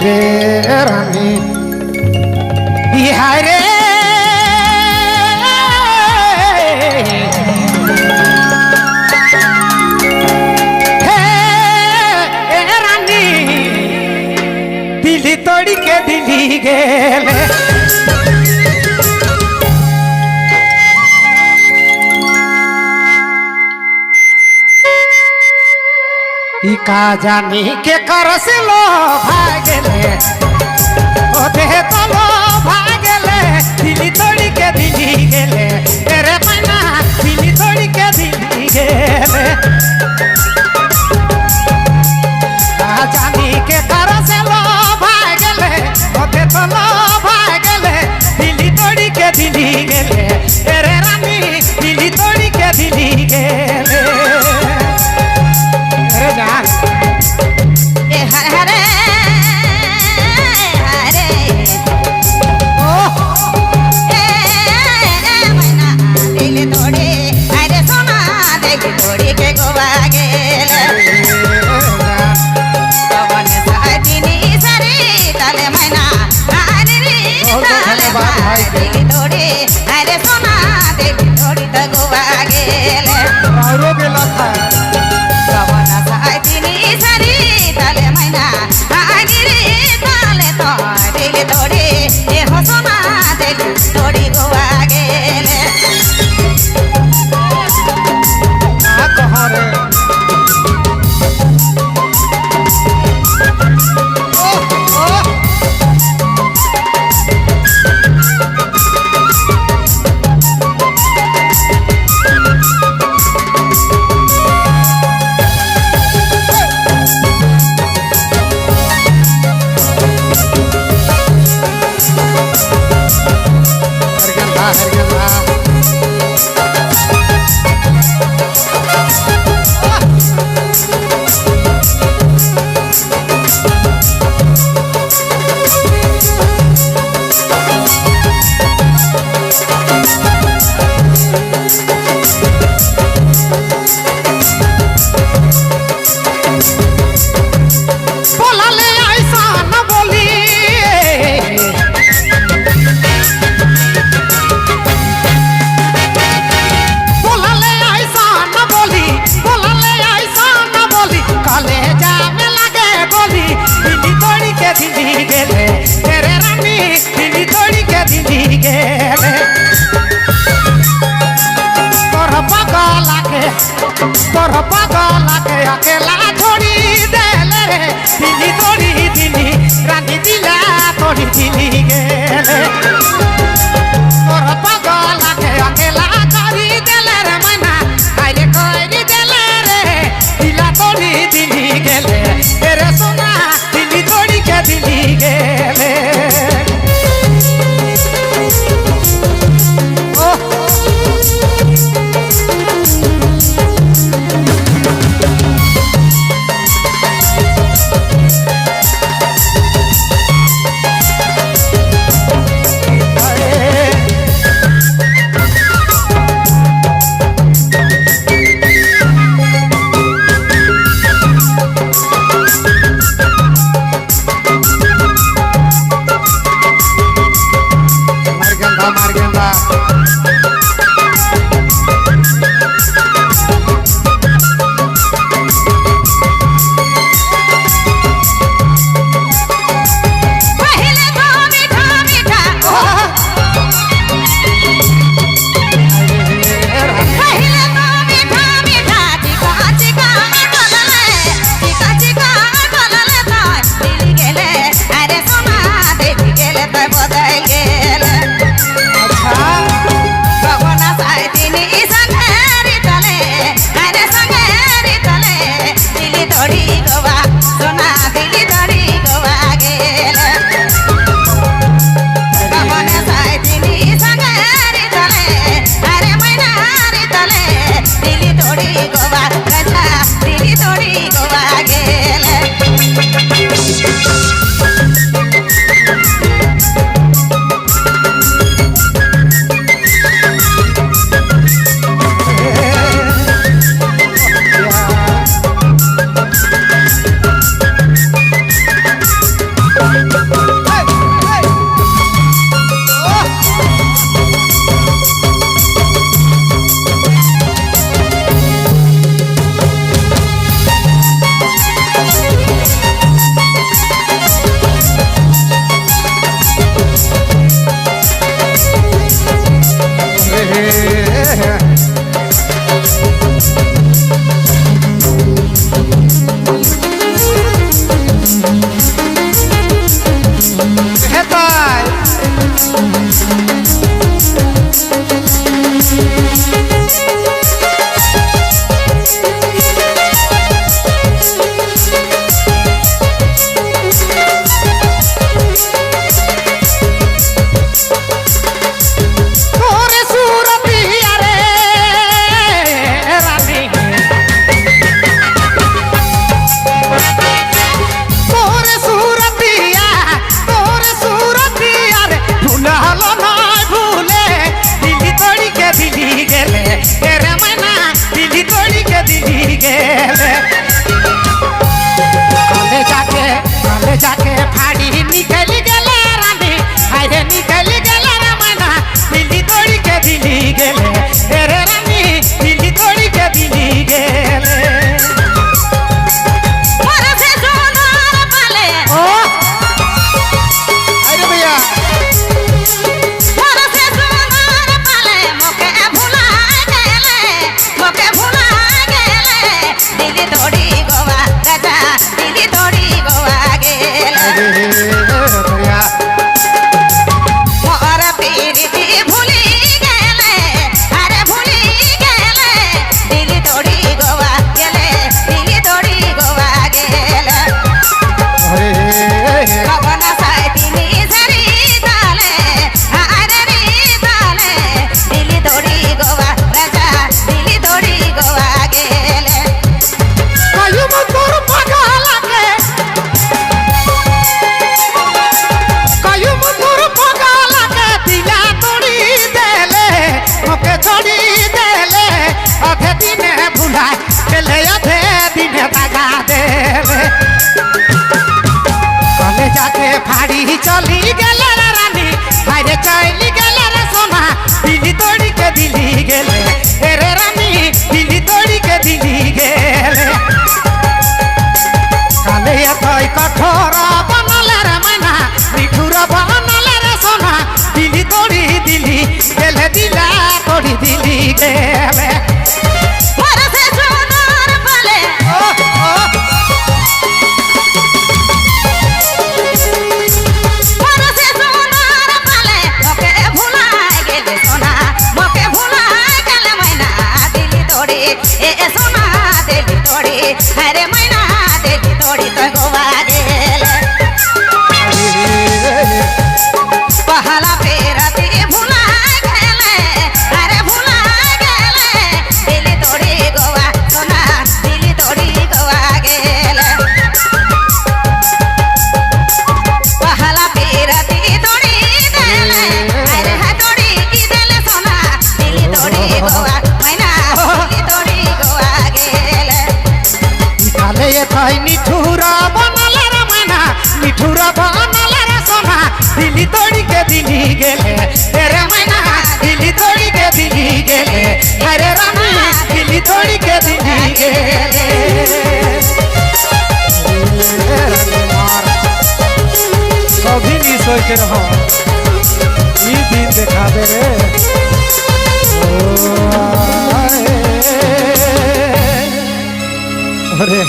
রে রানী ইহারে রানী দিলি তড়িকে দিলি গেলে का जानी के करसिलो भागले ओ देह तलो भागले दिली तोड़ी के दिली गेले तेरे मैना दिली तोड़ी के दिली गेले का जानी के करसिलो भागले ओ देह तलो भागले दिली तोड़ी के दिली गेले तेरे रानी दिली तोड़ी के दिली गेले রে ফাড়ি চলি গেলে রে রানী হাইরে চলি গেলে রে সোনা দিলি তোড়িকে দিলি গেলে রে রানী দিলি তোড়িকে দিলি গেলে কালে এতই কঠোর বনালে রে মাইনা নিঠুর বনালে রে সোনা দিলি তোড়ি দিলি গেলে দিলা তোড়ি দিলি গেলে हरे मैना देली तोड़ी तो गोवा गेले पहला पेरती भुला गेले अरे भुला गेले दिली तोड़ी गोवा सोना दिली तोड़ी गोवा गेले पहला पेरती तोड़ी देले अरे हा तोड़ी की देले सोना दिली तोड़ी गोवा मैना दिली तोड़ी गोवा गेले কালে এতই নিঠুর বনালে রে মাইনা নিঠুর বনালে রে সোনা দিলি তোড়িকে দিলি গেলে রে মাইনা দিলি তোড়িকে দিলি গেলে আরে রানী দিলি তোড়িকে দিলি গেলে कभी नहीं सोच रहा ये दिन दिखा दे रे अरे